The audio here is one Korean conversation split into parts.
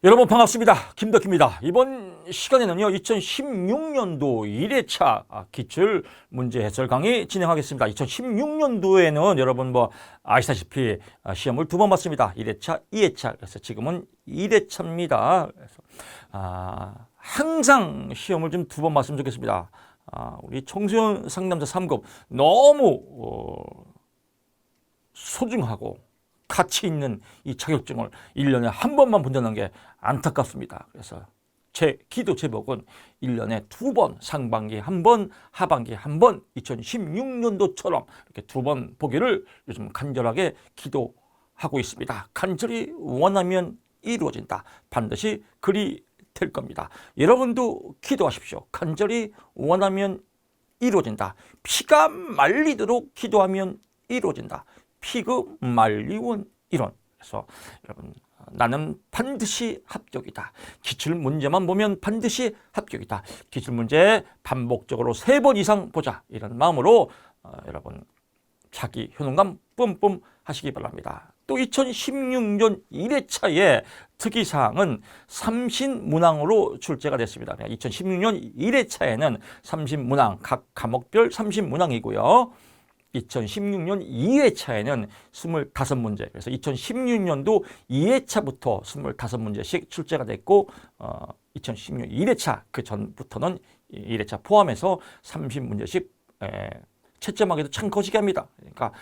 여러분 반갑습니다. 김덕희입니다. 이번 시간에는요 2016년도 1회차 기출 문제 해설 강의 진행하겠습니다. 2016년도에는 여러분 아시다시피 시험을 두 번 봤습니다. 1회차, 2회차. 그래서 지금은 1회차입니다. 그래서 항상 시험을 좀 두 번 봤으면 좋겠습니다. 우리 청소년 상담자 3급 너무 소중하고 가치 있는 이 자격증을 1년에 한 번만 본다는 게 안타깝습니다. 그래서 제 기도 제목은 1년에 두 번, 상반기에 한 번, 하반기에 한 번, 2016년도처럼 이렇게 두 번 보기를 요즘 간절하게 기도하고 있습니다. 간절히 원하면 이루어진다. 반드시 그리 될 겁니다. 여러분도 기도하십시오. 간절히 원하면 이루어진다. 피가 말리도록 기도하면 이루어진다. 피그 말리원 이론. 그래서 여러분 나는 반드시 합격이다. 기출 문제만 보면 반드시 합격이다. 기출 문제 반복적으로 3번 이상 보자. 이런 마음으로 여러분 자기 효능감 뿜뿜 하시기 바랍니다. 또 2016년 1회차의 특이사항은 삼신문항으로 출제가 됐습니다. 2016년 1회차에는 삼신문항 각 과목별 삼신문항이고요. 2016년 2회차에는 25문제, 그래서 2016년도 2회차부터 25문제씩 출제가 됐고 2016년 1회차 그 전부터는 1회차 포함해서 30문제씩 채점하기도 참 거시기 합니다. 그러니까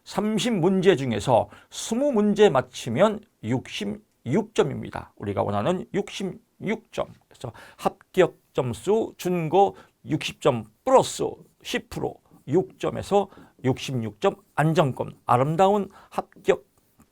30문제 중에서 20문제 맞히면 66점입니다. 우리가 원하는 66점. 그래서 합격 점수 준고 60점 플러스 10%. 6점에서 66점 안정권, 아름다운 합격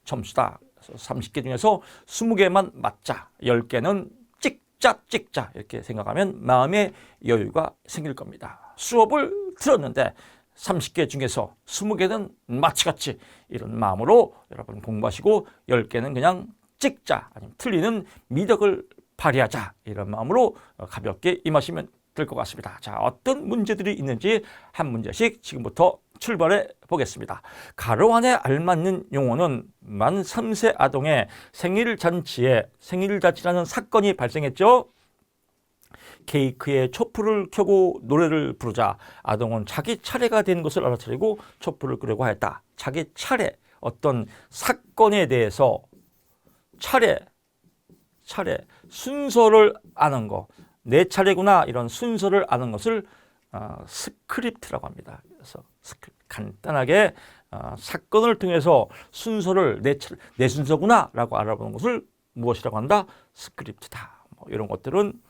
점수다. 그래서 30개 중에서 20개만 맞자, 10개는 찍자 이렇게 생각하면 마음의 여유가 생길 겁니다. 수업을 들었는데 30개 중에서 20개는 마치같이 이런 마음으로 여러분 공부하시고 10개는 그냥 찍자, 아니면 틀리는 미덕을 발휘하자, 이런 마음으로 가볍게 임하시면 될 것 같습니다. 자, 어떤 문제들이 있는지 한 문제씩 지금부터 출발해 보겠습니다. 가로 안에 알맞는 용어는 만 3세 아동의 생일잔치라는 사건이 발생했죠. 케이크에 촛불을 켜고 노래를 부르자 아동은 자기 차례가 된 것을 알아차리고 촛불을 끄려고 하였다. 자기 차례, 어떤 사건에 대해서 차례, 순서를 아는 거, 내 차례구나, 이런 순서를 아는 것을 스크립트라고 합니다. 그래서 간단하게 사건을 통해서 순서를 내 순서구나 라고 알아보는 것을 무엇이라고 한다? 스크립트다. 이런 것들은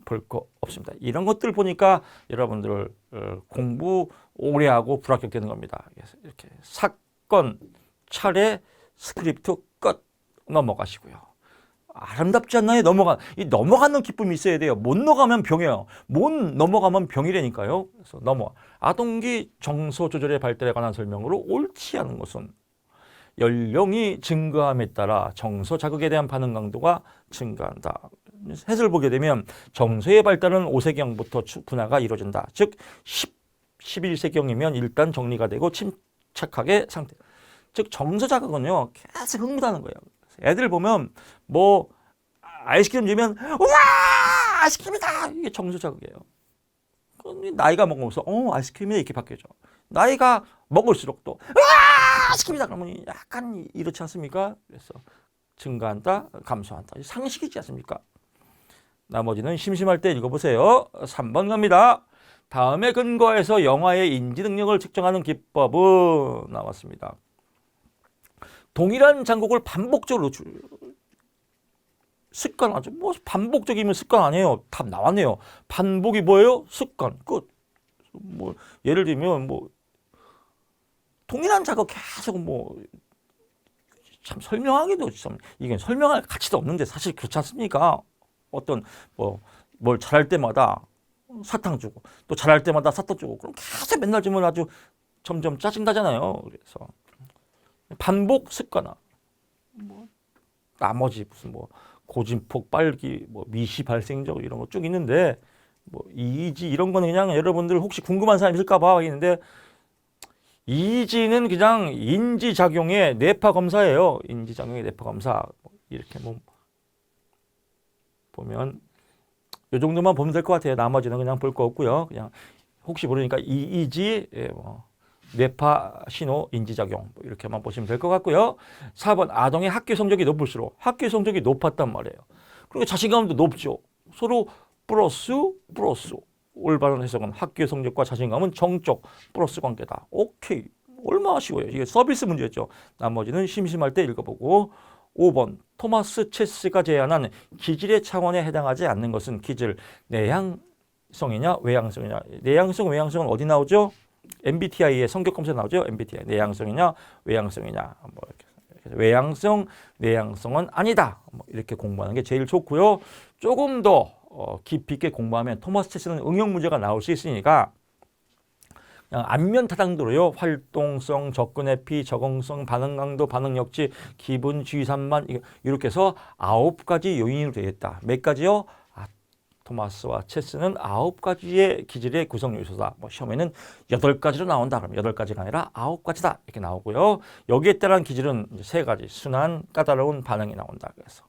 볼 거 없습니다. 이런 것들 보니까 여러분들 공부 오래 하고 불합격되는 겁니다. 이렇게 사건, 차례, 스크립트 끝 넘어가시고요. 아름답지 않나요? 넘어가는 기쁨이 있어야 돼요. 못 넘어가면 병이에요. 못 넘어가면 병이라니까요. 그래서 아동기 정서 조절의 발달에 관한 설명으로 옳지 않은 것은 연령이 증가함에 따라 정서 자극에 대한 반응 강도가 증가한다. 해설을 보게 되면 정서의 발달은 5세경부터 분화가 이루어진다. 즉 11세경이면 일단 정리가 되고 침착하게 상태. 즉 정서 자극은요 계속 흥분하는 거예요. 애들 보면 아이스크림 주면 우와 아이스크림이다, 이게 정서 자극이에요. 나이가 먹으면서 아이스크림이 이렇게 바뀌어져. 나이가 먹을수록 또 우와 아이스크림이다 그러면 약간 이렇지 않습니까? 그래서 증가한다, 감소한다. 상식이지 않습니까? 나머지는 심심할 때 읽어보세요. 3번 갑니다. 다음에 근거해서 영아의 인지 능력을 측정하는 기법은 나왔습니다. 동일한 장곡을 반복적으로 습관하죠. 반복적이면 습관 아니에요. 답 나왔네요. 반복이 뭐예요? 습관. 끝. 예를 들면 동일한 작업 계속 참 설명하기도 참 이게 설명할 가치도 없는데 사실 그렇지 않습니까? 어떤 뭘 잘할 때마다 사탕 주고 또 잘할 때마다 사탕 주고 그럼 계속 맨날 주면 아주 점점 짜증나잖아요. 그래서 반복 습관화. 나머지 무슨 고진폭 빨기, 미시 발생적 이런 거 쭉 있는데 이지 이런 거는 그냥 여러분들 혹시 궁금한 사람 있을까 봐 하겠는데 이지는 그냥 인지작용의 뇌파 검사예요. 인지작용의 뇌파 검사. 이렇게 보면 이 정도만 보면 될 것 같아요. 나머지는 그냥 볼 거 없고요. 그냥 혹시 모르니까 EEG, 뭐 뇌파 신호 인지작용 뭐 이렇게만 보시면 될 것 같고요. 4번 아동의 학교 성적이 높을수록 학교 성적이 높았단 말이에요. 그리고 자신감도 높죠. 서로 플러스 올바른 해석은 학교 성적과 자신감은 정적 플러스 관계다. 오케이. 얼마나 쉬워요. 이게 서비스 문제였죠. 나머지는 심심할 때 읽어보고 5번 토마스 체스가 제안한 기질의 차원에 해당하지 않는 것은 기질 내향성이냐 외향성이냐. 내향성 외향성은 어디 나오죠? MBTI의 성격 검사 나오죠. MBTI 내향성이냐 외향성이냐. 뭐 이렇게 외향성 내향성은 아니다. 뭐 이렇게 공부하는 게 제일 좋고요. 조금 더 깊이 있게 공부하면 토마스 체스는 응용 문제가 나올 수 있으니까 그냥 안면 타당도로요. 활동성, 접근 회피, 적응성, 반응 강도, 반응 역지, 기분, 주의 산만 이렇게 해서 9가지 요인으로 되어 있다. 몇 가지요? 토마스와 체스는 9가지의 기질의 구성 요소다. 뭐 시험에는 8가지로 나온다. 그럼 8가지가 아니라 9가지다. 이렇게 나오고요. 여기에 따른 기질은 이제 3가지. 순한, 까다로운 반응이 나온다. 그래서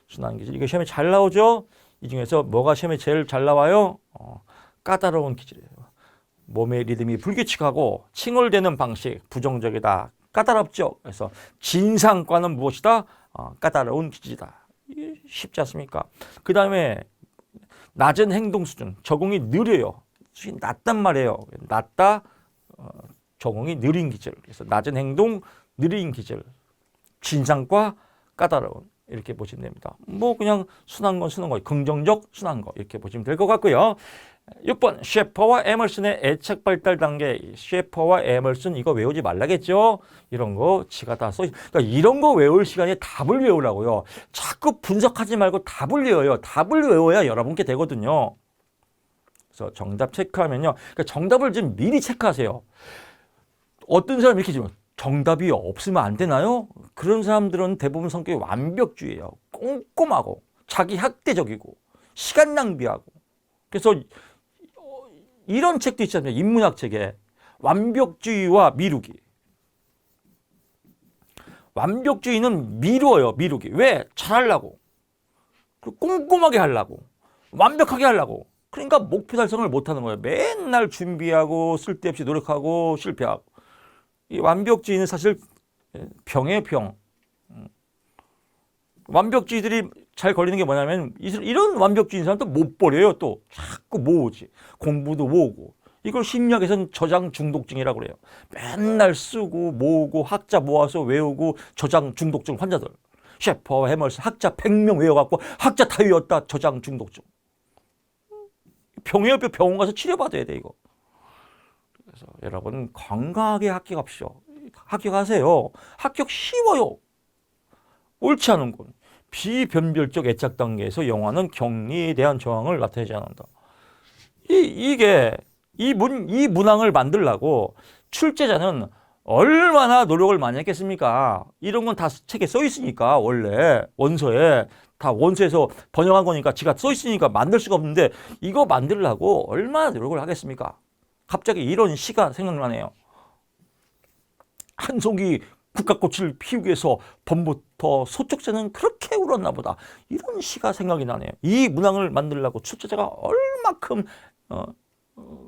순한 기질. 이게 시험에 잘 나오죠? 이 중에서 뭐가 시험에 제일 잘 나와요? 까다로운 기질이에요. 몸의 리듬이 불규칙하고 칭얼대는 방식 부정적이다. 까다롭죠. 그래서 진상과는 무엇이다? 까다로운 기질이다. 쉽지 않습니까? 그 다음에 낮은 행동 수준, 적응이 느려요. 수준이 낮단 말이에요. 낮다, 적응이 느린 기질. 그래서 낮은 행동, 느린 기질. 진상과 까다로운. 이렇게 보시면 됩니다. 뭐 그냥 순한 건 순한 거, 긍정적 순한 거 이렇게 보시면 될 것 같고요. 6번 셰퍼와 에멀슨의 애착 발달 단계. 셰퍼와 에멀슨 이거 외우지 말라겠죠. 이런 거 지가 다 써. 그러니까 이런 거 외울 시간에 답을 외우라고요. 자꾸 분석하지 말고 답을 외워요. 답을 외워야 여러분께 되거든요. 그래서 정답 체크하면요. 그러니까 정답을 좀 미리 체크하세요. 어떤 사람이 이렇게 지금 정답이 없으면 안 되나요? 그런 사람들은 대부분 성격이 완벽주의예요. 꼼꼼하고 자기 학대적이고 시간 낭비하고. 그래서 이런 책도 있지 않습니까? 인문학 책에 완벽주의와 미루기. 완벽주의는 미루어요. 미루기. 왜? 잘하려고. 꼼꼼하게 하려고. 완벽하게 하려고. 그러니까 목표 달성을 못하는 거예요. 맨날 준비하고 쓸데없이 노력하고 실패하고. 이 완벽주의는 사실 병이에요. 병. 완벽주의들이 잘 걸리는 게 뭐냐면 이런 완벽주의인 사람도 못 버려요. 또 자꾸 모으지. 공부도 모으고. 이걸 심리학에서는 저장 중독증이라고 그래요. 맨날 쓰고 모으고 학자 모아서 외우고 저장 중독증 환자들. 셰퍼, 해멀스 학자 100명 외워갖고 학자 다 외웠다. 저장 중독증. 병이에요. 병원 가서 치료받아야 돼 이거. 그래서 여러분 건강하게 합격합시오. 합격하세요. 합격 쉬워요. 옳지 않은 건 비변별적 애착 단계에서 영화는 격리에 대한 저항을 나타내지 않는다. 이 문항을 만들려고 출제자는 얼마나 노력을 많이 했겠습니까? 이런 건 다 책에 써 있으니까 원래 원서에 다 원서에서 번역한 거니까 지가 써 있으니까 만들 수가 없는데 이거 만들려고 얼마나 노력을 하겠습니까? 갑자기 이런 시가 생각나네요. 한송이 국화꽃을 피우기 위해서 봄부터 소쩍새는 그렇게 울었나 보다. 이런 시가 생각이 나네요. 이 문항을 만들려고 출제자가 얼마큼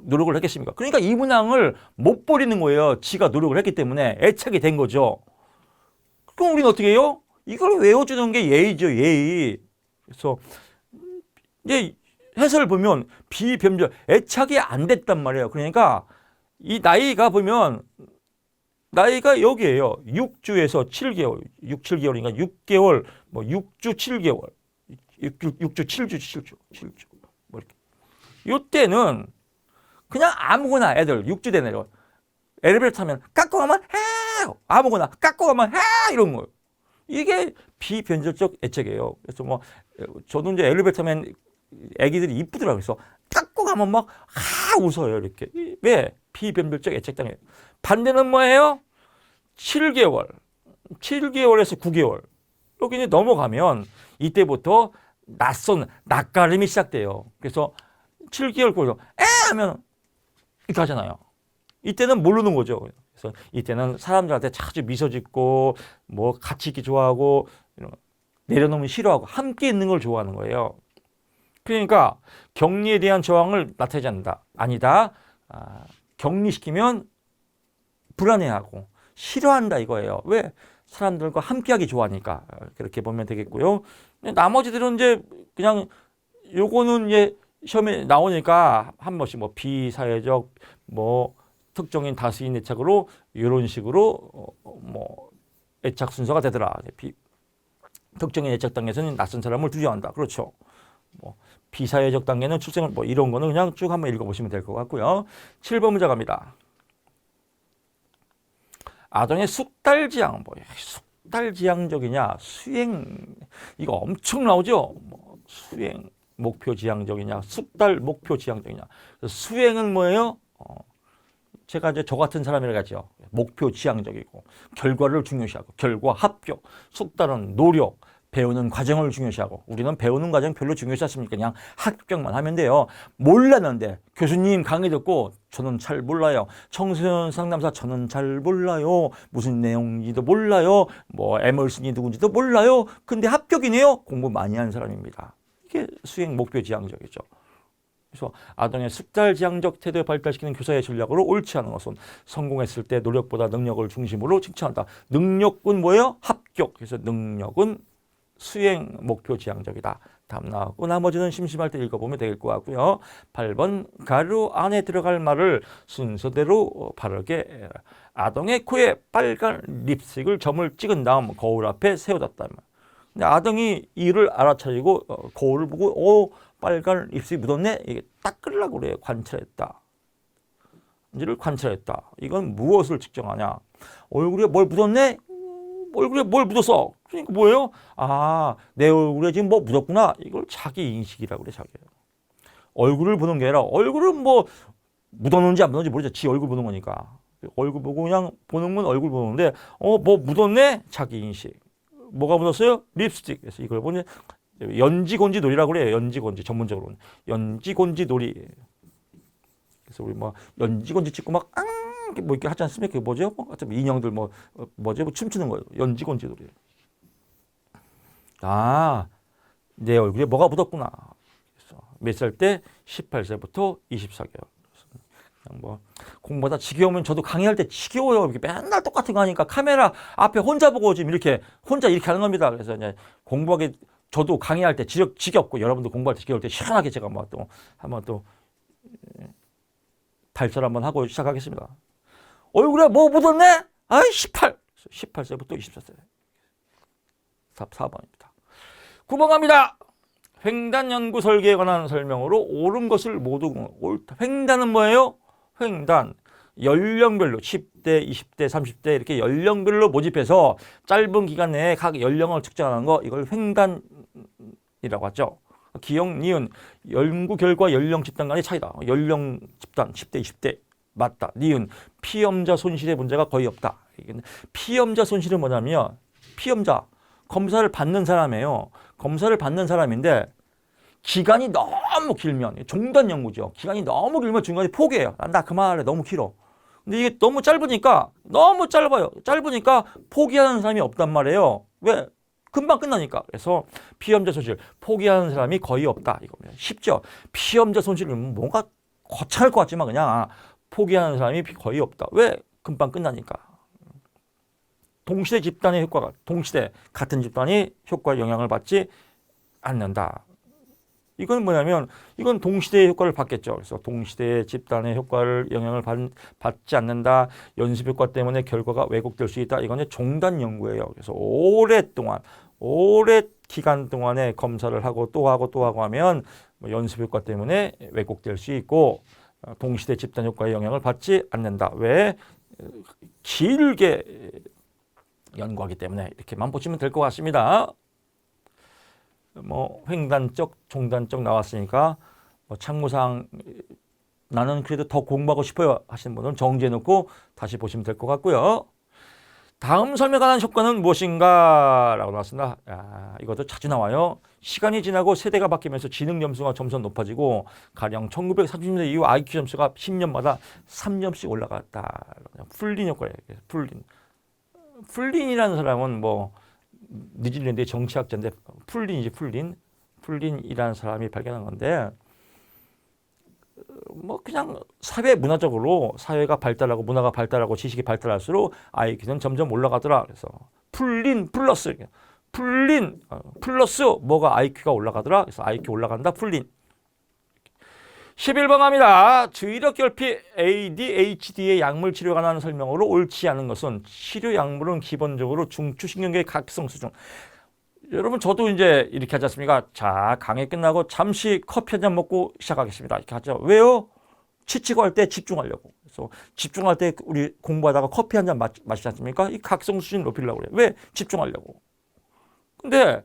노력을 했겠습니까? 그러니까 이 문항을 못 버리는 거예요. 지가 노력을 했기 때문에 애착이 된 거죠. 그럼 우리는 어떻게 해요? 이걸 외워주는 게 예의죠. 예의. 그래서 이제 해설을 보면 비변별 애착이 안 됐단 말이에요. 그러니까 이 나이가 보면 나이가 여기에요. 6주에서 7개월, 6, 7개월이니까 6개월, 뭐 6주, 7개월, 6주, 7주. 뭐 이렇게. 이때는 그냥 아무거나 애들 6주 된 애들 엘리베이터 타면 깎고 가면 해! 아무거나 깎고 가면 해! 이런 거예요. 이게 비변별적 애착이에요. 그래서 뭐 저도 이제 엘리베이터 타면 애기들이 이쁘더라고요. 그래서 깎고 가면 막 웃어요. 이렇게. 왜? 비변별적 애착 당해요. 반대는 뭐예요? 7개월에서 9개월. 여기 이제 넘어가면 이때부터 낯가림이 시작돼요. 그래서 7개월 거기서 하면 이렇게 하잖아요. 이때는 모르는 거죠. 그래서 이때는 사람들한테 자주 미소 짓고 뭐 같이 있기 좋아하고 내려놓으면 싫어하고 함께 있는 걸 좋아하는 거예요. 그러니까 격리에 대한 저항을 나타내지 않는다. 아니다. 격리시키면 불안해하고 싫어한다 이거예요. 왜? 사람들과 함께하기 좋아하니까. 그렇게 보면 되겠고요. 나머지들은 이제 그냥 요거는 이제 시험에 나오니까 한 번씩 뭐 비사회적 뭐 특정인 다수인 애착으로 이런 식으로 뭐 애착 순서가 되더라. 특정인 애착 단계에서는 낯선 사람을 두려워한다. 그렇죠. 뭐 비사회적 단계는 출생을 뭐 이런 거는 그냥 쭉 한번 읽어보시면 될 것 같고요. 7번 문제 갑니다. 아동의 숙달지향, 뭐 숙달지향적이냐, 수행 이거 엄청 나오죠. 뭐 수행 목표지향적이냐, 숙달 목표지향적이냐. 수행은 뭐예요? 제가 이제 저 같은 사람이라 하죠. 목표지향적이고 결과를 중요시하고 결과 합격, 숙달은 노력. 배우는 과정을 중요시하고 우리는 배우는 과정 별로 중요시 않습니까? 그냥 합격만 하면 돼요. 몰랐는데 교수님 강의 듣고 저는 잘 몰라요. 청소년 상담사 저는 잘 몰라요. 무슨 내용인지도 몰라요. 뭐 에멀슨이 누군지도 몰라요. 근데 합격이네요. 공부 많이 한 사람입니다. 이게 수행 목표 지향적이죠. 그래서 아동의 숙달지향적 태도에 발달시키는 교사의 전략으로 옳지 않은 것은 성공했을 때 노력보다 능력을 중심으로 칭찬한다. 능력은 뭐예요? 합격. 그래서 능력은 수행 목표 지향적이다. 다음 나오고 나머지는 심심할 때 읽어보면 될 것 같고요. 8번 가루 안에 들어갈 말을 순서대로 바르게 아동의 코에 빨간 립스틱을 점을 찍은 다음 거울 앞에 세워뒀다. 근데 아동이 이를 알아차리고 거울을 보고 빨간 립스틱이 묻었네? 이게 닦으려고 그래요. 관찰했다. 이를 관찰했다. 이건 무엇을 측정하냐? 얼굴에 뭘 묻었네? 얼굴에 뭘 묻었어? 그러니까 뭐예요? 내 얼굴에 지금 뭐 묻었구나. 이걸 자기 인식이라고 그래, 자기. 얼굴을 보는 게 아니라 얼굴은 뭐 묻었는지 안 묻었는지 모르죠. 지 얼굴 보는 거니까. 얼굴 보고 그냥 보는 건 얼굴 보는데 뭐 묻었네? 자기 인식. 뭐가 묻었어요? 립스틱. 그래서 이걸 보니 연지곤지 놀이라고 그래요. 연지곤지 전문적으로는. 연지곤지 놀이. 그래서 우리 뭐 연지곤지 찍고 막 뭐 이렇게 하지 않습니까? 그게 뭐죠? 어차피 인형들 뭐죠? 뭐 춤추는 거예요. 연지곤지 놀이. 내 얼굴에 뭐가 묻었구나. 그래서 몇 살 때? 18세부터 24개월. 그냥 뭐 공부하다 지겨우면 저도 강의할 때 지겨워요. 이렇게 맨날 똑같은 거 하니까 카메라 앞에 혼자 보고 지금 이렇게 혼자 이렇게 하는 겁니다. 그래서 이제 공부하기 저도 강의할 때 지겹고 여러분도 공부할 때 지겨울 때 시원하게 제가 뭐 또 한번 또 발설 한번 하고 시작하겠습니다. 얼굴에 뭐 묻었네? 18세부터 24세. 4번입니다. 9번 갑니다. 횡단 연구 설계에 관한 설명으로 옳은 것을 모두 옳다. 횡단은 뭐예요? 횡단. 연령별로 10대, 20대, 30대 이렇게 연령별로 모집해서 짧은 기간 내에 각 연령을 측정하는 거 이걸 횡단이라고 하죠. 기억, 니은, 연구 결과 연령 집단 간의 차이다. 연령 집단 10대, 20대 맞다. 니은, 피험자 손실의 문제가 거의 없다. 피험자 손실은 뭐냐면 피험자, 검사를 받는 사람이에요. 검사를 받는 사람인데 기간이 너무 길면 종단 연구죠. 기간이 너무 길면 중간에 포기해요. 나 그만할래. 너무 길어. 근데 이게 너무 짧으니까 너무 짧아요. 짧으니까 포기하는 사람이 없단 말이에요. 왜? 금방 끝나니까. 그래서 피험자 손실 포기하는 사람이 거의 없다. 이거면 쉽죠. 피험자 손실은 뭔가 거창할 것 같지만 그냥 포기하는 사람이 거의 없다. 왜? 금방 끝나니까. 동시대 집단의 효과가 동시대 같은 집단이 효과 영향을 받지 않는다. 이건 뭐냐면 이건 동시대의 효과를 받겠죠. 그래서 동시대 집단의 효과를 영향을 받지 않는다. 연습 효과 때문에 결과가 왜곡될 수 있다. 이건 종단 연구예요. 그래서 오래 기간 동안에 검사를 하고 또 하고 하면 연습 효과 때문에 왜곡될 수 있고 동시대 집단 효과의 영향을 받지 않는다. 왜? 길게 연구하기 때문에 이렇게만 보시면 될 것 같습니다. 뭐 횡단적, 종단적 나왔으니까 뭐 참고사항 나는 그래도 더 공부하고 싶어요 하시는 분은 정지해 놓고 다시 보시면 될 것 같고요. 다음 설명에 관한 효과는 무엇인가? 라고 나왔습니다. 이것도 자주 나와요. 시간이 지나고 세대가 바뀌면서 지능 점수가 점점 높아지고 가령 1930년대 이후 IQ 점수가 10년마다 3점씩 올라갔다. 풀린 효과예요. 풀린이라는 사람은 뭐 뉴질랜드의 정치학자인데 풀린이지 풀린. 풀린이라는 사람이 발견한 건데 뭐 그냥 사회 문화적으로 사회가 발달하고 문화가 발달하고 지식이 발달할수록 IQ는 점점 올라가더라. 그래서 풀린 플러스 플러스 뭐가 IQ가 올라가더라. 그래서 IQ 올라간다. 풀린. 11번 갑니다. 주의력 결핍 ADHD의 약물 치료에 관한 설명으로 옳지 않은 것은 치료 약물은 기본적으로 중추신경계의 각성 수준. 여러분 저도 이제 이렇게 하지 않습니까? 자, 강의 끝나고 잠시 커피 한 잔 먹고 시작하겠습니다. 이렇게 하죠. 왜요? 지치고 할 때 집중하려고. 그래서 집중할 때 우리 공부하다가 커피 한 잔 마시지 않습니까? 이 각성 수준 높이려고 그래요. 왜? 집중하려고. 근데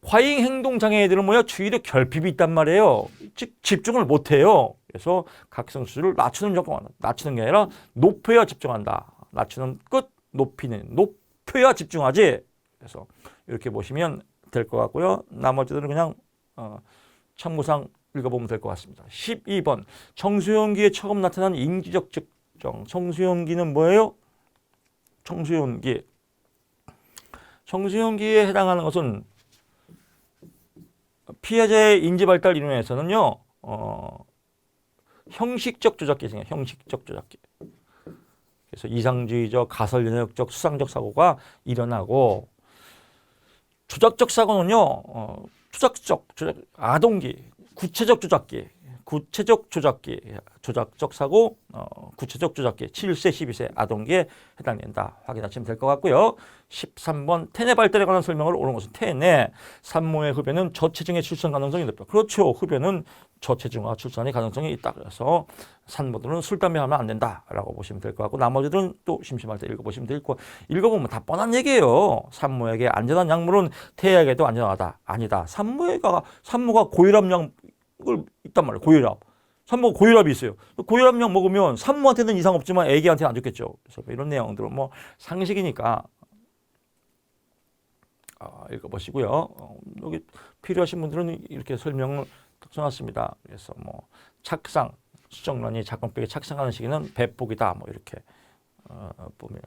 과잉 행동 장애들은 뭐야? 주의력 결핍이 있단 말이에요. 즉 집중을 못 해요. 그래서 각성 수준을 낮추는 조건, 낮추는 게 아니라 높여야 집중한다. 낮추는 끝, 높여야 집중하지. 그래서 이렇게 보시면 될 것 같고요. 나머지들은 그냥 참고상 읽어보면 될 것 같습니다. 12번 청소년기에 처음 나타난 인지적 특정. 청소년기는 뭐예요? 청소년기에 해당하는 것은 피아제의 인지발달 이론에서는요. 형식적 조작기 생겨요. 형식적 조작기. 그래서 이상주의적, 가설연역적, 수상적 사고가 일어나고 조작적 사고는요, 아동기, 구체적 조작적 사고, 구체적 조작기, 7세, 12세 아동기에 해당된다. 확인하시면 될 것 같고요. 13번 태내 발달에 관한 설명을 옳은 것은 태내, 산모의 흡연은 저체중의 출산 가능성이 높다. 그렇죠. 흡연은 저체중화 출산의 가능성이 있다. 그래서 산모들은 술, 담배 하면 안 된다라고 보시면 될 것 같고 나머지들은 또 심심할 때 읽어보시면 될 거. 읽어보면 다 뻔한 얘기예요. 산모에게 안전한 약물은 태아에게도 안전하다. 아니다. 산모가 고혈압약을 있단 말이에요. 산모가 고혈압이 있어요. 고혈압약 먹으면 산모한테는 이상 없지만 애기한테는 안 좋겠죠. 그래서 이런 내용들은 뭐 상식이니까 읽어보시고요. 여기 필요하신 분들은 이렇게 설명을 써놨습니다. 그래서 뭐 착상, 수정란이 작품백에 착상하는 시기는 배폭이다. 뭐 이렇게 보면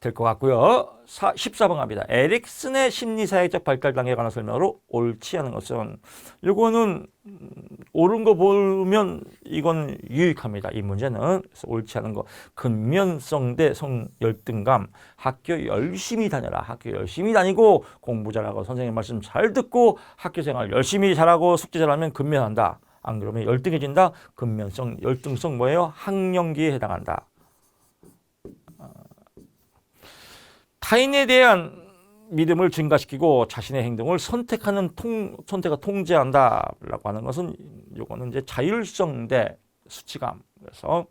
될 것 같고요. 14번 갑니다. 에릭슨의 심리사회적 발달 단계에 관한 설명으로 옳지 않은 것은 이거는 옳은 거 보면 이건 유익합니다. 이 문제는. 그래서 옳지 않은 거. 근면성 대 열등감. 학교 열심히 다녀라. 학교 열심히 다니고 공부 잘하고 선생님 말씀 잘 듣고 학교 생활 열심히 잘하고 숙제 잘하면 근면한다. 안 그러면 열등해진다. 근면성, 열등성 뭐예요? 학령기에 해당한다. 타인에 대한 믿음을 증가시키고 자신의 행동을 선택과 통제한다라고 하는 것은 이거는 이제 자율성 대 수치감. 그래서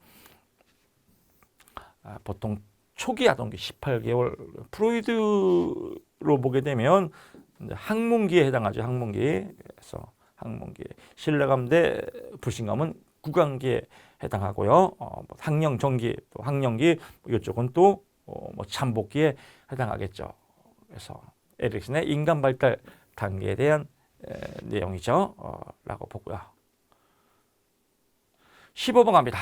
보통 초기 아동기 18개월 프로이드로 보게 되면 학문기에 해당하죠. 학문기. 그래서 학문기. 신뢰감 대 불신감은 구강기에 해당하고요. 학령 정기, 또 학령기 이쪽은 또 뭐 잠복기에 해당하겠죠. 그래서 에릭슨의 인간 발달 단계에 대한 내용이죠. 라고 보고요. 15번 갑니다.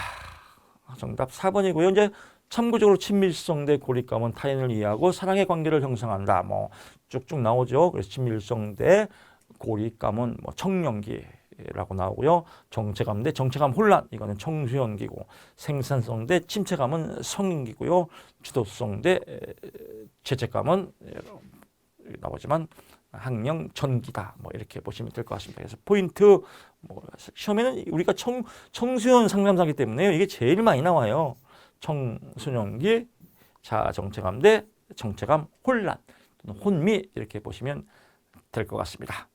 정답 4번이고요. 이제 참고적으로 친밀성 대 고립감은 타인을 이해하고 사랑의 관계를 형성한다. 뭐 쭉쭉 나오죠. 그래서 친밀성 대 고립감은 뭐 청년기라고 나오고요. 정체감 대 정체감 혼란, 이거는 청소년기고, 생산성 대 침체감은 성인기고요. 주도성 대 죄책감은 나오지만 학령 전기다. 뭐 이렇게 보시면 될 것 같습니다. 그래서 포인트, 뭐 시험에는 우리가 청소년 상담사기 때문에 이게 제일 많이 나와요. 청소년기, 자정체감 대 정체감 혼란, 또는 혼미, 이렇게 보시면 될 것 같습니다.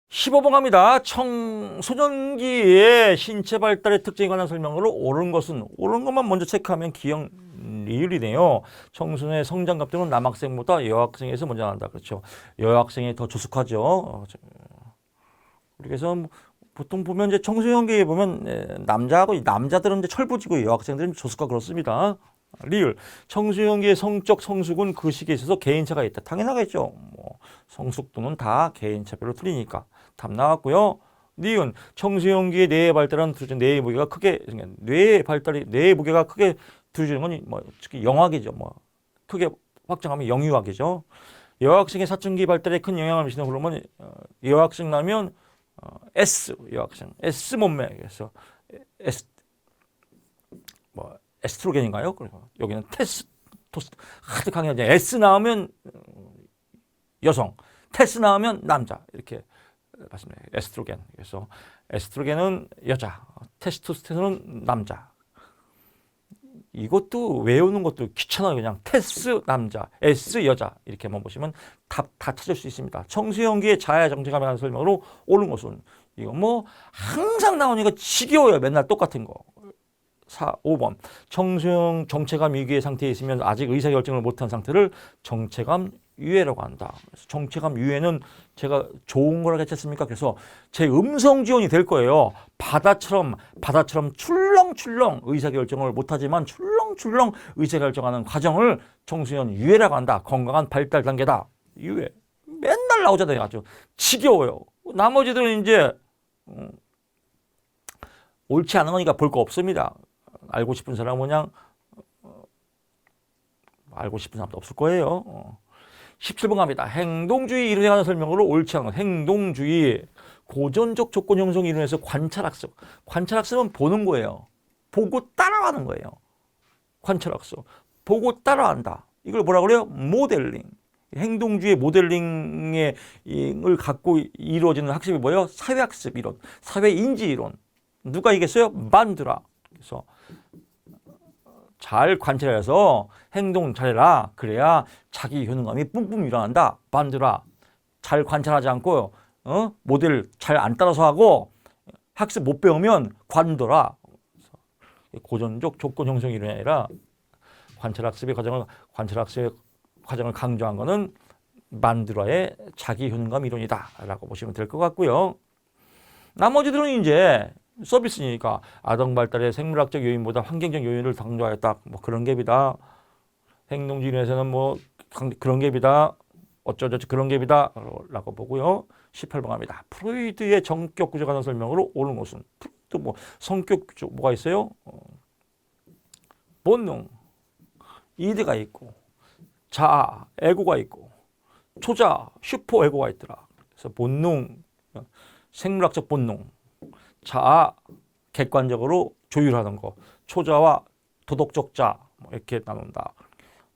15번 갑니다. 청소년기의 신체 발달의 특징에 관한 설명으로 옳은 것만 먼저 체크하면 기억 리을이네요. 청소년의 성장 갑등은 남학생보다 여학생에서 먼저 난다. 그렇죠. 여학생이 더 조숙하죠. 그래서 보통 보면 이제 청소년기에 보면 남자들은 이제 철부지고 여학생들은 조숙하고 그렇습니다. 리을. 청소년기의 성적 성숙은 그 시기에 있어서 개인차가 있다. 당연하겠죠. 뭐 성숙도는 다 개인차별로 틀리니까. 답 나왔고요. 니은. 청소년기의 뇌의 발달은 뇌의 무게가 크게 뇌의 무게가 크게 두드러지는 건 뭐 특히 영학이죠. 뭐 크게 확장하면 영유학이죠. 여학생의 사춘기 발달에 큰 영향을 미치는 호르몬 여학생 나면 S 여학생 S 몸매 그래서 에스트로겐인가요? 그리고 여기는 테스토스 아주 강해져. S 나오면 여성, 테스 나오면 남자 이렇게 봤습니다. 에스트로겐. 그래서 에스트로겐은 여자, 테스토스테론은 남자. 이것도 외우는 것도 귀찮아요. 그냥 테스 남자, S 여자 이렇게만 보시면 답 다 찾을 수 있습니다. 청소년기의 자아 정체감에 관한 설명으로 옳은 것은 이거 뭐 항상 나오니까 지겨워요. 맨날 똑같은 거. 5번 청소년 정체감 위기의 상태에 있으면 아직 의사결정을 못한 상태를 정체감 유예라고 한다. 그래서 정체감 유예는 제가 좋은 거라고 했지 않습니까? 그래서 제 음성 지원이 될 거예요. 바다처럼 출렁출렁 의사결정을 못하지만 출렁출렁 의사결정하는 과정을 청소년 유예라고 한다. 건강한 발달 단계다. 유예. 맨날 나오잖아요. 아주 지겨워요. 나머지들은 이제 옳지 않은 거니까 볼 거 없습니다. 알고 싶은 사람은 그냥 알고 싶은 사람도 없을 거예요. 17번 갑니다. 행동주의 이론에 관한 설명으로 옳지 않은 것. 행동주의 고전적 조건 형성 이론에서 관찰학습. 관찰학습은 보는 거예요. 보고 따라하는 거예요. 관찰학습. 보고 따라한다. 이걸 뭐라 그래요? 모델링. 행동주의 모델링을 갖고 이루어지는 학습이 뭐예요? 사회학습 이론, 사회인지 이론. 누가 이겼어요? 만드라. 그래서 잘 관찰해서 행동 잘해라. 그래야 자기 효능감이 뿜뿜 일어난다. 만드라. 잘 관찰하지 않고 모델 잘 안 따라서 하고 학습 못 배우면 관둬라. 고전적 조건 형성 이론이 아니라 관찰학습의 과정을 강조한 것은 만드라의 자기 효능감 이론이다라고 보시면 될 것 같고요. 나머지들은 이제 서비스니까 아동 발달의 생물학적 요인보다 환경적 요인을 강조하였다. 뭐 그런 갭이다. 행동주의에서는 뭐 그런 갭이다. 어쩌저쩌 그런 갭이다. 라고 보고요. 18번 갑니다. 프로이드의 정격 구조에 관한 설명으로 옳은 것은 프로이드 뭐 성격 구조 뭐가 있어요? 본능, 이드가 있고 자아, 에고가 있고 초자, 슈퍼 에고가 있더라. 그래서 본능, 생물학적 본능, 자아, 객관적으로 조율하는 거, 초자와 도덕적 자 이렇게 나눈다.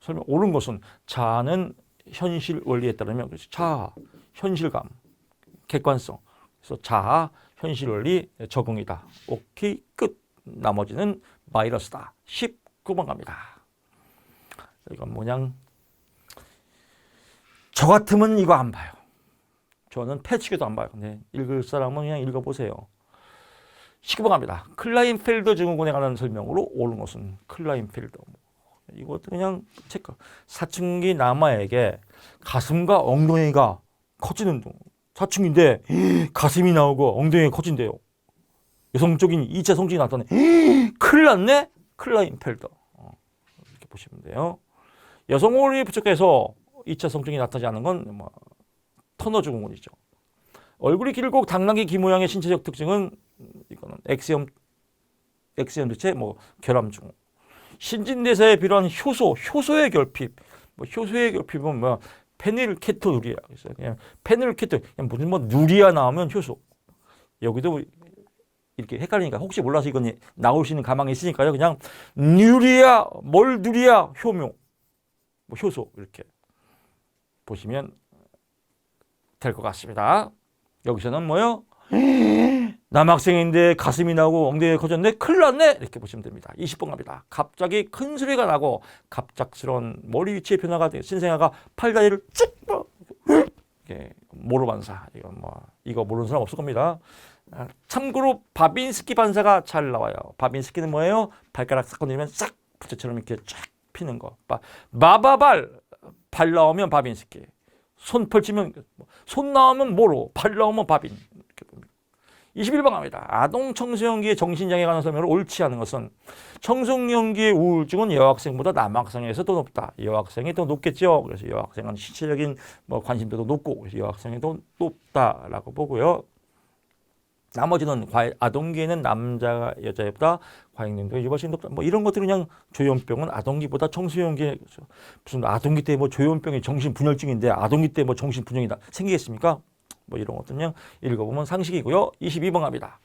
설명 옳은 것은 자아는 현실 원리에 따르면 자아, 현실감, 객관성. 그래서 자아, 현실 원리 적응이다. 오케이 끝. 나머지는 마이너스다. 19번 갑니다. 이건 뭐냐? 저 같으면 이거 안 봐요. 저는 패치기도 안 봐요. 근데 읽을 사람은 그냥 읽어보세요. 19번 갑니다. 클라인펠더 증후군에 관한 설명으로 옳은 것은 클라인펠더. 이것도 그냥 체크. 사춘기 남아에게 가슴과 엉덩이가 커지는 중. 사춘기인데 가슴이 나오고 엉덩이가 커진대요. 여성적인 2차 성징이 나타나네. 큰일 났네? 클라인펠더. 이렇게 보시면 돼요. 여성 호르몬이 부족해서 2차 성징이 나타나지 않는 건 뭐 터너 증후군이죠. 얼굴이 길고 당나귀 귀 모양의 신체적 특징은 이거는 엑시엄 두체 뭐 결함 증후. 신진대사에 필요한 효소의 결핍. 뭐 효소의 결핍은 뭐 페닐케토누리아. 그래서 그냥 페닐케토 그냥 무슨 뭐 누리아 나오면 효소. 여기도 이렇게 헷갈리니까 혹시 몰라서 이건 나올 수 있는 가망이 있으니까요. 그냥 누리아, 몰누리아 효묘. 뭐 효소 이렇게 보시면 될 것 같습니다. 여기서는 뭐요? 남학생인데 가슴이 나오고 엉덩이가 커졌네? 큰일 났네? 이렇게 보시면 됩니다. 20번 갑니다. 갑자기 큰 소리가 나고 갑작스러운 머리 위치의 변화가 돼. 신생아가 팔다리를 쭉 모로 반사. 이거 모르는 사람 없을 겁니다. 참고로 바빈스키 반사가 잘 나와요. 바빈스키는 뭐예요? 발가락 싹 건드리면 싹 부채처럼 이렇게 쫙 피는 거. 마바발 발 나오면 바빈스키. 손 펼치면 손 나오면 모로, 발 나오면 바빈. 이렇게 봅니다. 21번 갑니다. 아동 청소년기의 정신장애에 관한 설명으로 옳지 않은 것은 청소년기의 우울증은 여학생보다 남학생에서 더 높다. 여학생이 더 높겠죠. 그래서 여학생은 신체적인 관심도도 높고 그래서 여학생이 더 높다라고 보고요. 나머지는 아동기에는 남자가 여자보다 과잉능력이 유발성이 높다. 뭐 이런 것들이 그냥 조현병은 아동기보다 청소년기 무슨 아동기 때 뭐 조현병이 정신분열증인데 아동기 때 뭐 정신분열이 생기겠습니까? 뭐 이런 것들 그냥 읽어보면 상식이고요. 22번 갑니다.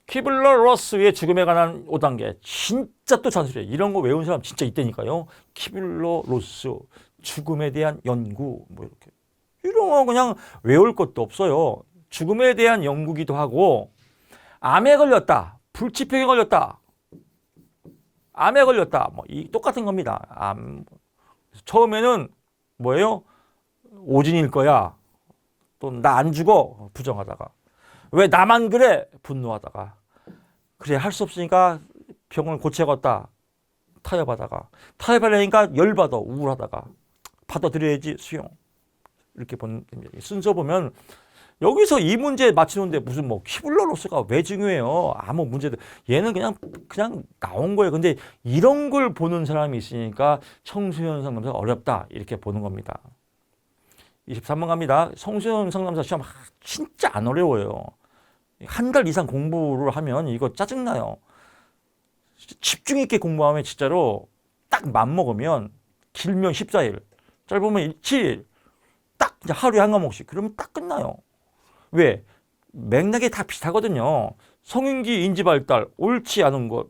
키블러-로스의 죽음에 관한 5단계. 진짜 또 잔소리예요. 이런 거 외운 사람 진짜 있다니까요. 키블러-로스 죽음에 대한 연구 뭐 이렇게 이런 거 그냥 외울 것도 없어요. 죽음에 대한 연구기도 하고 암에 걸렸다. 불치병에 걸렸다. 암에 걸렸다. 뭐 이 똑같은 겁니다. 암. 처음에는 뭐예요? 오진일 거야. 또 나 안 죽어. 부정하다가. 왜 나만 그래? 분노하다가. 그래 할 수 없으니까 병을 고쳐야겠다. 타협하다가. 타협하려니까 열받아. 우울하다가. 받아들여야지 수용. 이렇게 보는 순서 보면 여기서 이 문제 맞추는데 무슨 뭐 키블러-로스가 왜 중요해요? 아무 문제도 얘는 그냥 나온 거예요. 근데 이런 걸 보는 사람이 있으니까 청소년 상담사가 어렵다 이렇게 보는 겁니다. 23번 갑니다. 청소년 상담사 시험 진짜 안 어려워요. 한 달 이상 공부를 하면 이거 짜증나요. 집중 있게 공부하면 진짜로 딱 맘먹으면 길면 14일, 짧으면 7일, 딱 이제 하루에 한 과목씩 그러면 딱 끝나요. 왜? 맥락이 다 비슷하거든요. 성인기 인지발달, 옳지 않은 것,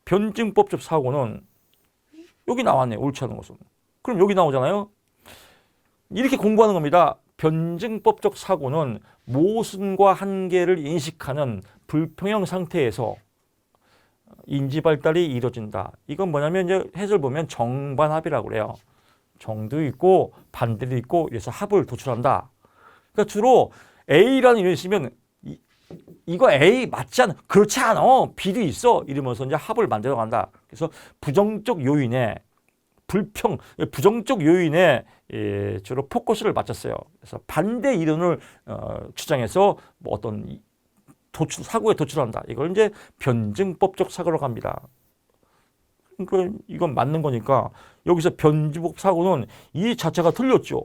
변증법적 사고는 여기 나왔네. 옳지 않은 것은. 그럼 여기 나오잖아요. 이렇게 공부하는 겁니다. 변증법적 사고는 모순과 한계를 인식하는 불평형 상태에서 인지발달이 이루어진다. 이건 뭐냐면 이제 해설 보면 정반합이라고 그래요. 정도 있고 반대도 있고 그래서 합을 도출한다. 그러니까 주로 A라는 이름이 있으면 이거 A 맞지 않아? 그렇지 않아. B도 있어. 이러면서 이제 합을 만들어 간다. 그래서 부정적 요인에 부정적 요인에 주로 포커스를 맞췄어요. 그래서 반대 이론을 주장해서 뭐 어떤 사고에 도출한다. 이걸 이제 변증법적 사고라고 합니다. 그러니까 이건 맞는 거니까 여기서 변증법 사고는 이 자체가 틀렸죠.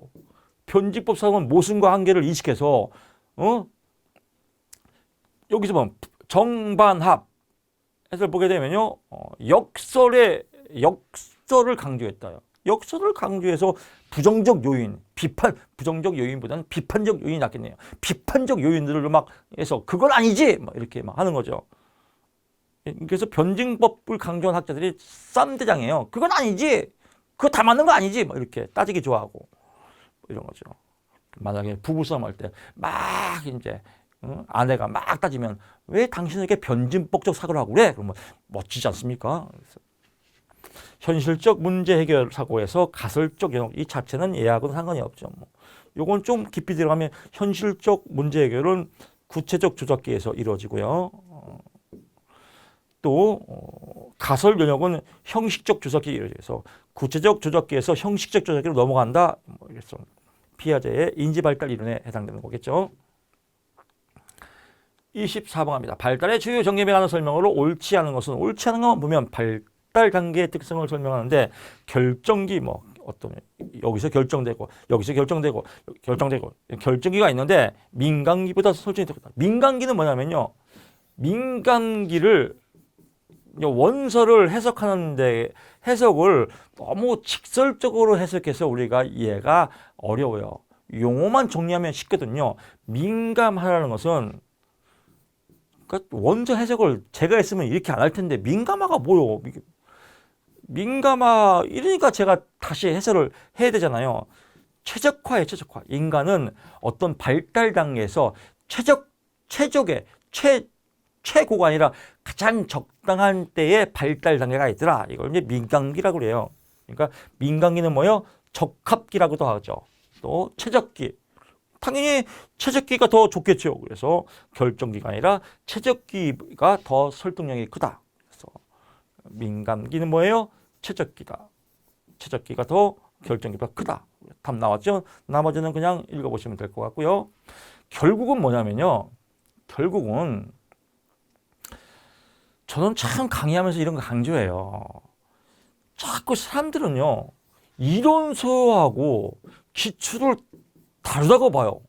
변증법 사고는 모순과 한계를 인식해서 여기서 보면 정반합 해설 보게 되면요. 역설을 강조했다요. 역설을 강조해서 부정적 요인, 부정적 요인보다는 비판적 요인이 낫겠네요. 비판적 요인들을 막 해서 그건 아니지! 막 이렇게 막 하는 거죠. 그래서 변증법을 강조한 학자들이 쌈대장이에요. 그건 아니지! 그거 다 맞는 거 아니지! 막 이렇게 따지기 좋아하고. 이런 거죠. 만약에 부부싸움 할 때 막 이제 아내가 막 따지면 왜 당신에게 변증법적 사고를 하고 그래? 그러면 멋지지 않습니까? 그래서 현실적 문제 해결 사고에서 가설적 영역 이 자체는 예하고는 상관이 없죠. 뭐. 요건 좀 깊이 들어가면 현실적 문제 해결은 구체적 조작기에서 이루어지고요. 또 가설 영역은 형식적 조작기에 이루어져서 구체적 조작기에서 형식적 조작기로 넘어간다. 뭐 그래서 피아제의 인지발달 이론에 해당되는 거겠죠. 24번 합니다. 발달의 주요 정점에 관한 설명으로 옳지 않은 것은 옳지 않은 것만 보면 발달 단계의 특성을 설명하는데 결정기 뭐 어떤 여기서 결정되고 여기서 결정되고 결정기가 있는데 민감기보다 설정이 더 크다. 민감기는 뭐냐면요. 민감기를 원서를 해석하는데 해석을 너무 직설적으로 해석해서 우리가 이해가 어려워요. 용어만 정리하면 쉽거든요. 민감하라는 것은 그러니까 원서 해석을 제가 했으면 이렇게 안 할 텐데 민감하가 뭐요? 민감하 이러니까 제가 다시 해설을 해야 되잖아요. 최적화예요, 최적화. 인간은 어떤 발달 단계에서 최고가 아니라 가장 적당한 때의 발달 단계가 있더라. 이걸 이제 민감기라고 그래요. 그러니까 민감기는 뭐요? 적합기라고도 하죠. 또 최적기. 당연히 최적기가 더 좋겠죠. 그래서 결정기가 아니라 최적기가 더 설득력이 크다. 그래서 민감기는 뭐예요? 최적기다. 최적기가 더 결정기보다 크다. 답 나왔죠? 나머지는 그냥 읽어보시면 될 것 같고요. 결국은 뭐냐면요. 결국은 저는 참 강의하면서 이런 거 강조해요. 자꾸 사람들은요. 이론서하고 기출을 다르다고 봐요.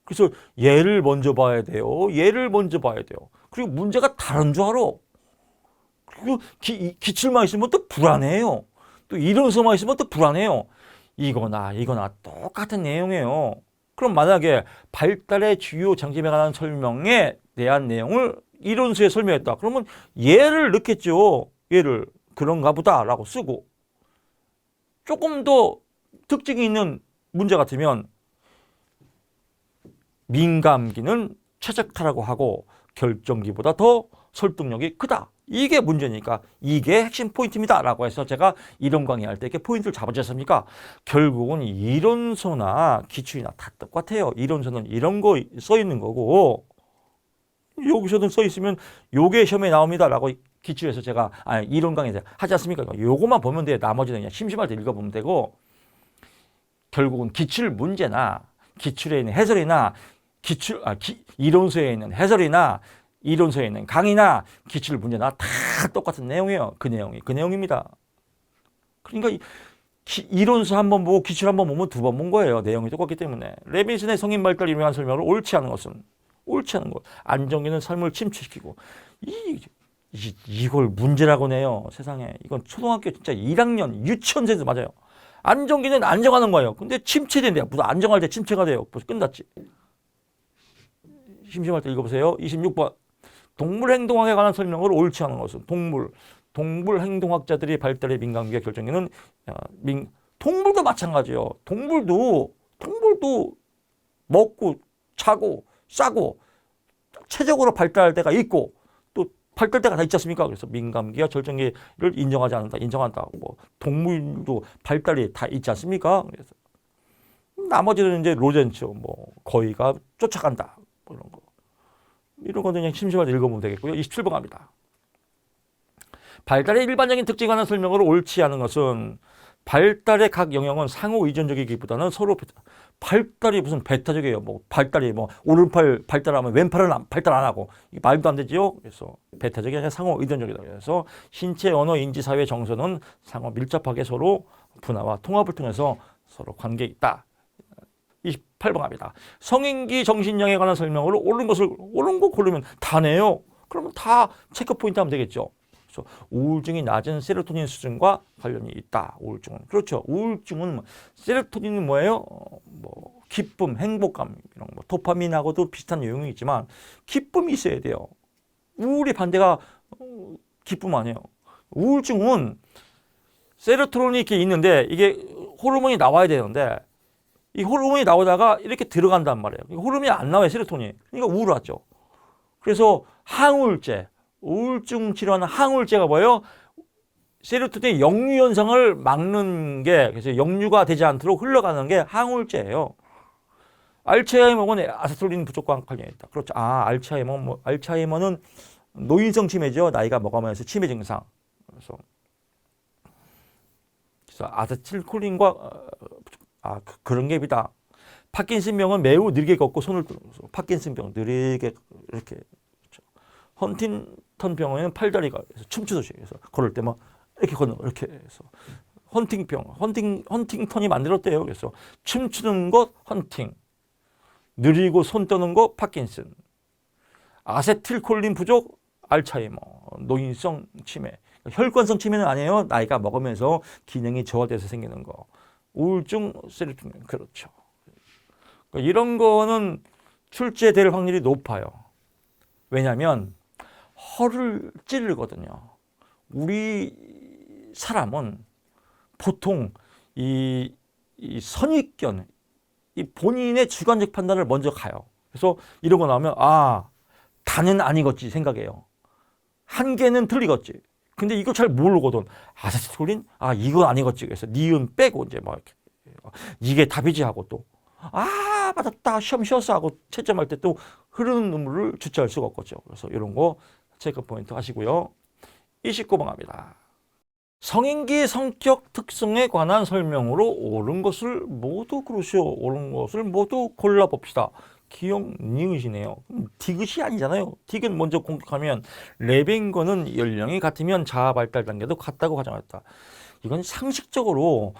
그래서 얘를 먼저 봐야 돼요. 얘를 먼저 봐야 돼요. 그리고 문제가 다른 줄 알아. 그리고 기출만 있으면 또 불안해요. 또 이론서만 있으면 또 불안해요. 이거나 똑같은 내용이에요. 그럼 만약에 발달의 주요 장점에 관한 설명에 대한 내용을 이론서에 설명했다. 그러면 얘를 넣겠죠. 얘를 그런가 보다라고 쓰고, 조금 더 특징이 있는 문제 같으면 민감기는 최적타라고 하고 결정기보다 더 설득력이 크다. 이게 문제니까 이게 핵심 포인트입니다 라고 해서 제가 이론 강의할 때 이렇게 포인트를 잡았지 않습니까? 결국은 이론서나 기출이나 다 똑같아요. 이론서는 이런 거 써 있는 거고, 여기서는 써 있으면 요게 시험에 나옵니다 라고 기출에서 제가 이론 강의에서 하지 않습니까? 요거만 보면 돼요. 나머지는 그냥 심심할 때 읽어보면 되고, 결국은 기출 문제나 기출에 있는 해설이나 이론서에 있는 해설이나 이론서에 있는 강의나 기출 문제나 다 똑같은 내용이에요. 그 내용입니다. 그러니까 이론서 한 번 보고 기출 한 번 보면 두 번 본 거예요. 내용이 똑같기 때문에. 레빈슨의 성인 발달에 위한 설명을 옳지 않은 것은 안정기는 삶을 침체시키고, 이걸 문제라고 내요. 세상에. 이건 초등학교 진짜 1학년 유치원생도 맞아요. 안정기는 안정하는 거예요. 근데 침체된대요. 무슨 안정할 때 침체가 돼요. 벌써 끝났지. 심심할 때 읽어보세요. 26번. 동물 행동학에 관한 설명을 옳지 않은 것은 동물 행동학자들이 발달의 민감기와 결정기는 동물도 마찬가지예요. 동물도 먹고 자고 싸고 체적으로 발달할 때가 있고 또 발달 때가 다 있지 않습니까? 그래서 민감기와 결정기를 인정한다. 뭐 동물도 발달이 다 있지 않습니까? 그래서 나머지는 이제 로젠츠 거의가 쫓아간다. 이런 거는 그냥 심심할 때 읽어보면 되겠고요. 27번 갑니다. 발달의 일반적인 특징에 관한 설명으로 옳지 않은 것은 발달의 각 영역은 상호 의존적이기보다는 서로 발달이 무슨 배타적이에요. 발달이 오른팔 발달하면 왼팔은 발달 안 하고 이게 말도 안 되지요. 그래서 배타적이 아니라 상호 의존적이다. 그래서 신체, 언어, 인지, 사회, 정서는 상호 밀접하게 서로 분화와 통합을 통해서 서로 관계 있다. 28번 갑니다. 성인기 정신량에 관한 설명으로 옳은 거 고르면 다네요. 그러면 다 체크 포인트 하면 되겠죠. 그래서 우울증이 낮은 세로토닌 수준과 관련이 있다. 우울증은. 그렇죠. 우울증은 세로토닌은 뭐예요? 기쁨, 행복감, 이런 도파민하고도 비슷한 내용이 있지만 기쁨이 있어야 돼요. 우울의 반대가 기쁨 아니에요. 우울증은 세로토닌이 이렇게 있는데 이게 호르몬이 나와야 되는데 이 호르몬이 나오다가 이렇게 들어간단 말이에요. 호르몬이 안 나와요, 세로토닌이. 그러니까 우울하죠. 그래서 항우울제, 우울증 치료하는 항우울제가 뭐예요? 세로토닌 역류 현상을 막는 게, 그래서 역류가 되지 않도록 흘러가는 게 항우울제예요. 알츠하이머는 아세톨린 부족과 관련이 있다. 그렇죠. 알츠하이머는 노인성 치매죠. 나이가 먹어가면서 치매 증상. 그래서 아세틸콜린과 그런 게 비다. 파킨슨병은 매우 느리게 걷고 손을 들어서 파킨슨병 느리게 이렇게. 그렇죠. 헌팅턴 병원에는 팔다리가 춤추듯이 해서 걸을 때 막 이렇게 걷는 거 이렇게 해서 헌팅턴이 만들었대요. 그래서 춤추는 것 헌팅, 느리고 손 떠는 거 파킨슨, 아세틸콜린 부족 알츠하이머, 노인성 치매. 혈관성 치매는 아니에요. 나이가 먹으면서 기능이 저하돼서 생기는 거. 우울증, 세로토닌. 그렇죠. 이런 거는 출제될 확률이 높아요. 왜냐하면 허를 찌르거든요. 우리 사람은 보통 이 선입견, 이 본인의 주관적 판단을 먼저 가요. 그래서 이런 거 나오면 다는 아니겠지 생각해요. 한 개는 틀리겠지. 근데 이거 잘 모르거든. 아세틸콜린? 이건 아니겠지. 그래서 니은 빼고 이제 이렇게 이게 답이지 하고 또 맞았다. 시험 쉬었어 하고 채점할 때 또 흐르는 눈물을 주체할 수가 없겠죠. 그래서 이런 거 체크 포인트 하시고요. 29번 갑니다. 성인기 성격 특성에 관한 설명으로 옳은 것을 모두 골라봅시다. 기억 니으시네요. 디귿이 아니잖아요. 디귿 먼저 공격하면 레빙거는 연령이 같으면 자아 발달 단계도 같다고 가정했다. 이건 상식적으로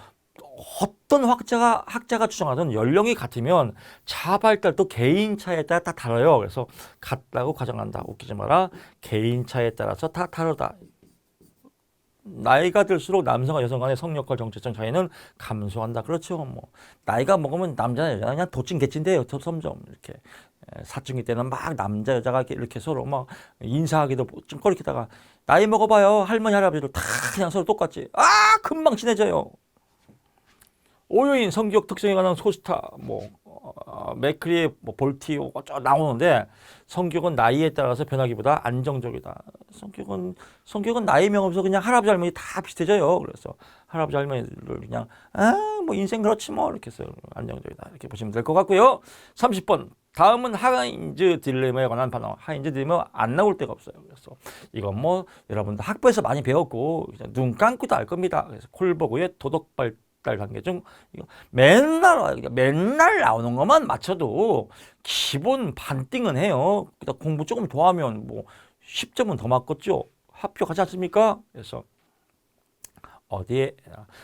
어떤 학자가 주장하던 연령이 같으면 자아 발달도 개인 차에 따라 다 다르요. 그래서 같다고 가정한다. 웃기지 마라. 개인 차에 따라서 다 다르다. 나이가 들수록 남성과 여성 간의 성역할 정체성 차이는 감소한다. 그렇죠. 뭐 나이가 먹으면 남자 여자 그냥 도찐 개찐데요. 점점 이렇게 사춘기 때는 막 남자 여자가 이렇게 서로 막 인사하기도 좀 꺼리다가 나이 먹어봐요. 할머니 할아버지들 다 그냥 서로 똑같지. 금방 친해져요. 오요인 성격 특성에 관한 소스타 맥크리의 볼티오가 쫙 나오는데 성격은 나이에 따라서 변하기보다 안정적이다. 성격은 나이 명없어 그냥 할아버지 할머니 다 비슷해져요. 그래서 할아버지 할머니들 그냥 인생 그렇지 뭐 이렇게 해서 안정적이다 이렇게 보시면 될 것 같고요. 30번 다음은 하인즈 딜레마에 관한 반응. 하인즈 딜레마 안 나올 데가 없어요. 그래서 이건 뭐 여러분들 학부에서 많이 배웠고 그냥 눈 감고도 알 겁니다. 그래서 콜버그의 도덕 발달 단계 중 이거 맨날 나오는 것만 맞춰도 기본 반띵은 해요. 그러니까 공부 조금 더 하면 뭐 10점은 더 맞겠죠. 합격하지 않습니까? 그래서 어디에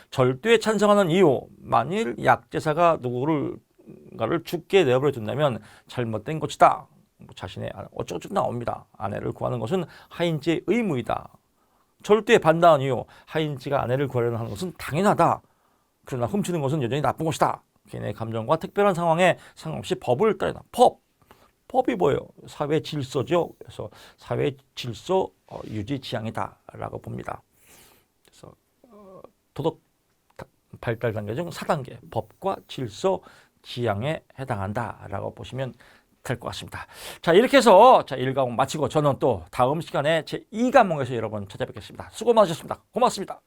절도에 찬성하는 이유. 만일 약제사가 누군가를 죽게 내버려 둔다면 잘못된 것이다. 자신의 어쩌고저쩌고 나옵니다. 아내를 구하는 것은 하인지의 의무이다. 절도에 반대하는 이유. 하인지가 아내를 구하려는 하는 것은 당연하다. 그러나 훔치는 것은 여전히 나쁜 것이다. 개인의 감정과 특별한 상황에 상관없이 법을 따른다. 법이 뭐예요? 사회 질서죠. 그래서 사회 질서 유지 지향이다라고 봅니다. 그래서 도덕 발달 단계 중 4단계 법과 질서 지향에 해당한다라고 보시면 될 것 같습니다. 자, 이렇게 해서 1과목 마치고 저는 또 다음 시간에 제 2과목에서 여러분 찾아뵙겠습니다. 수고 많으셨습니다. 고맙습니다.